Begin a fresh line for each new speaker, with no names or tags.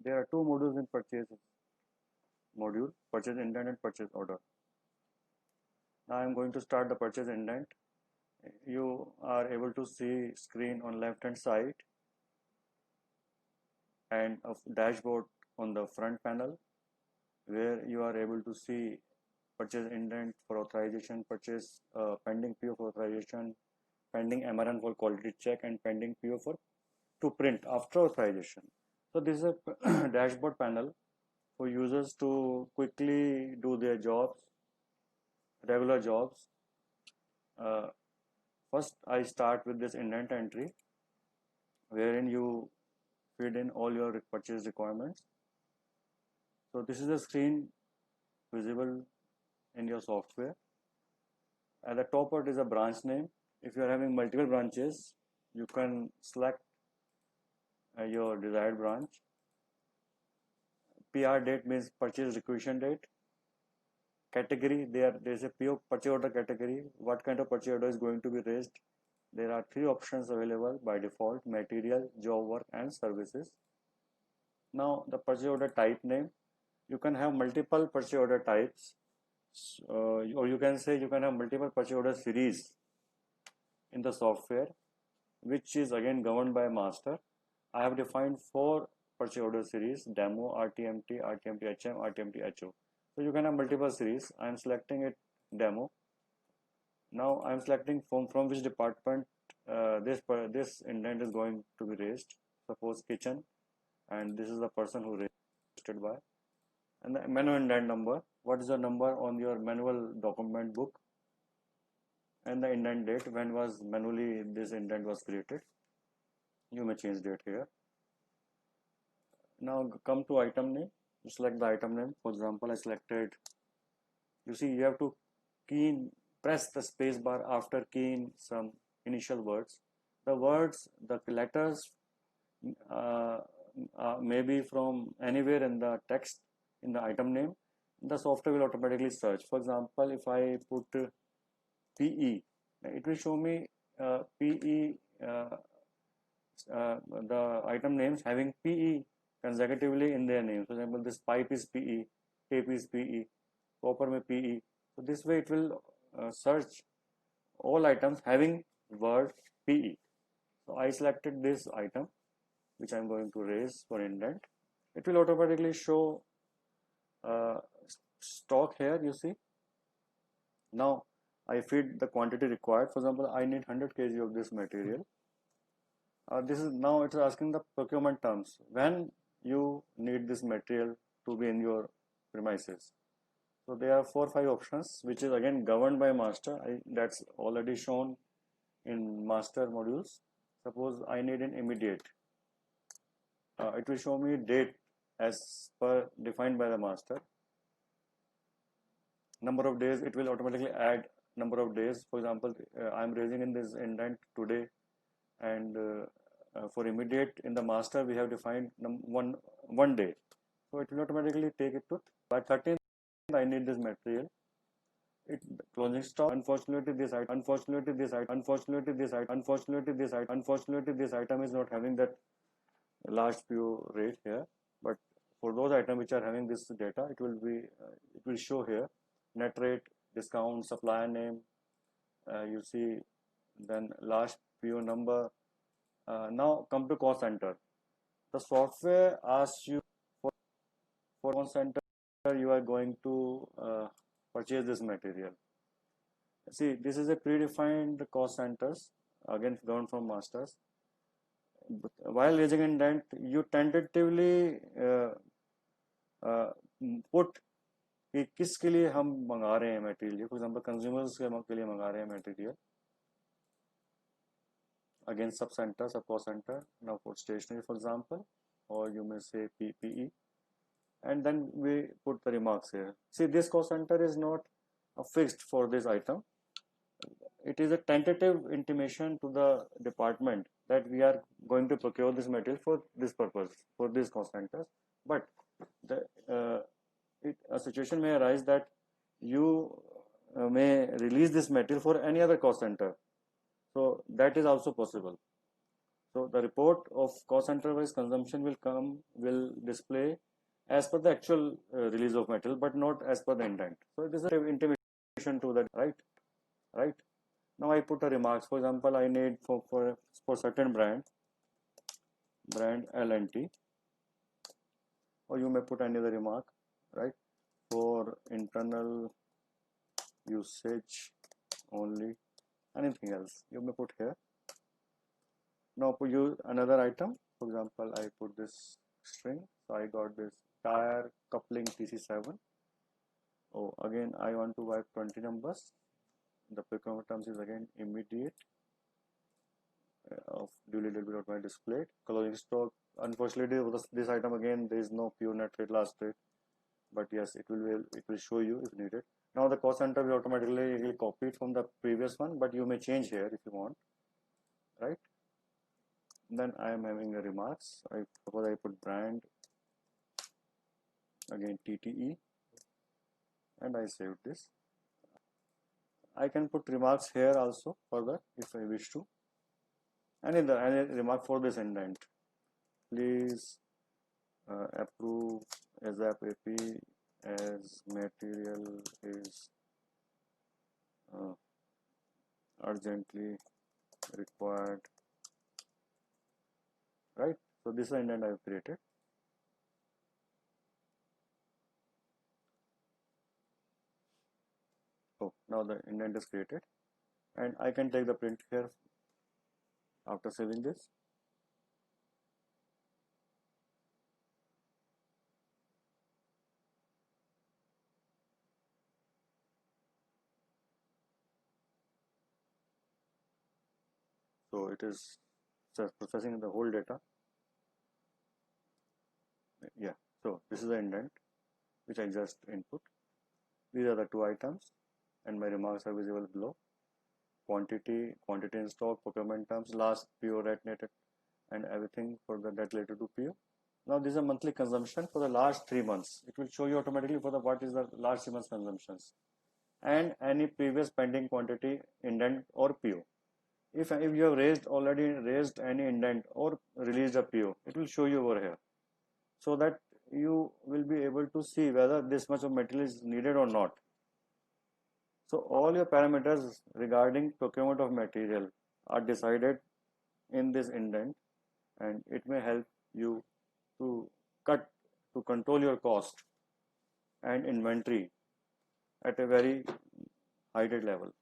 There are two modules in purchase module, purchase indent and purchase order. Now I am going to start the purchase indent. You are able to see screen on left hand side and a dashboard on the front panel, where you are able to see purchase indent for authorization, purchase pending PO for authorization, pending MRN for quality check, and pending PO for to print after authorization. So this is a dashboard panel for users to quickly do their jobs, regular jobs. First I start with this indent entry, wherein you feed in all your purchase requirements. So this is the screen visible in your software. At the top part is a branch name. If you are having multiple branches, you can select your desired branch. PR date means purchase requisition date. Category, there is a PO purchase order category. What kind of purchase order is going to be raised? There are three options available by default: material, job work, and services. Now the purchase order type name. You can have multiple purchase order types, or you can say you can have multiple purchase order series in the software, which is again governed by master. I have defined 4 purchase order series: demo, RTMT, RTMT HM, RTMT HO. So you can have multiple series. I am selecting it demo. Now I am selecting from which department this indent is going to be raised. Suppose kitchen, and this is the person who raised by. And the manual indent number. What is the number on your manual document book? And the indent date, when was manually this indent was created. You may change date here. Now come to item name. You select the item name. For example, I selected. You see, you have to press the space bar after keying some initial words. The words, the letters may be from anywhere in the text in the item name. The software will automatically search. For example, if I put PE, it will show me PE, the item names having PE consecutively in their name. For example, this pipe is PE, tape is PE, copper may PE. So this way it will search all items having word PE. So I selected this item, which I am going to raise for indent. It will automatically show stock here. You see, now I feed the quantity required. For example, I need 100 kg of this material. This is now it is asking the procurement terms, when you need this material to be in your premises. So there are 4 or 5 options, which is again governed by master. That's already shown in master modules. Suppose I need an immediate. It will show me date as per defined by the master. Number of days, it will automatically add number of days. For example, I am raising in this indent today, and for immediate in the master we have defined one day. So it will automatically take it to by 13th I need this material. It closing stock. Unfortunately this item is not having that large PO rate here, but for those items which are having this data, it will show here net rate, discount, supplier name, you see, then last PO number. Now come to cost center. The software asks you for cost center you are going to purchase this material. See, this is a predefined cost centers, again governed from masters. While raising indent, you tentatively put कि किसके लिए हम मंगा रहे हैं material. For example consumers के लिए मंगा रहे हैं material. Again, sub center, sub cost center. Now for stationery, for example, or you may say PPE, and then we put the remarks here. See, this cost center is not fixed for this item. It is a tentative intimation to the department that we are going to procure this material for this purpose, for this cost centers. But a situation may arise that you may release this material for any other cost center. So that is also possible. So the report of cost center wise consumption will display as per the actual release of material, but not as per the intent. So it is an intimation to that, right. Now I put a remarks. For example, I need for certain brand L&T, or you may put any other remark, right? For internal usage only, anything else you may put here. Now put use another item. For example, I put this string. So I got this tire coupling TC7. Oh, again I want to wipe 20 numbers. The procurement terms is again immediate of duly delivered my displayed. Closing stock. Unfortunately, this item again there is no pure net rate last rate, but yes, it will show you if needed. Now the cost center will automatically copy it from the previous one, but you may change here if you want, right? Then I am having a remarks. I suppose I put brand again TTE, and I saved this. I can put remarks here also further if I wish to. And in the any remark for this indent, please approve ASAP AP as material is urgently required, right? So this is the indent I have created. Oh, now the indent is created, and I can take the print here after saving this. So it is processing the whole data. Yeah, so this is the indent which I just input. These are the two items, and my remarks are visible below. Quantity in stock, procurement terms, last PO rate net, and everything for the that related to PO. Now this is a monthly consumption for the last 3 months. It will show you automatically for the what is the last 3 months consumptions and any previous pending quantity, indent or PO. If you have already raised any indent or released a PO, it will show you over here, so that you will be able to see whether this much of material is needed or not. So all your parameters regarding procurement of material are decided in this indent, and it may help you to control your cost and inventory at a very heightened level.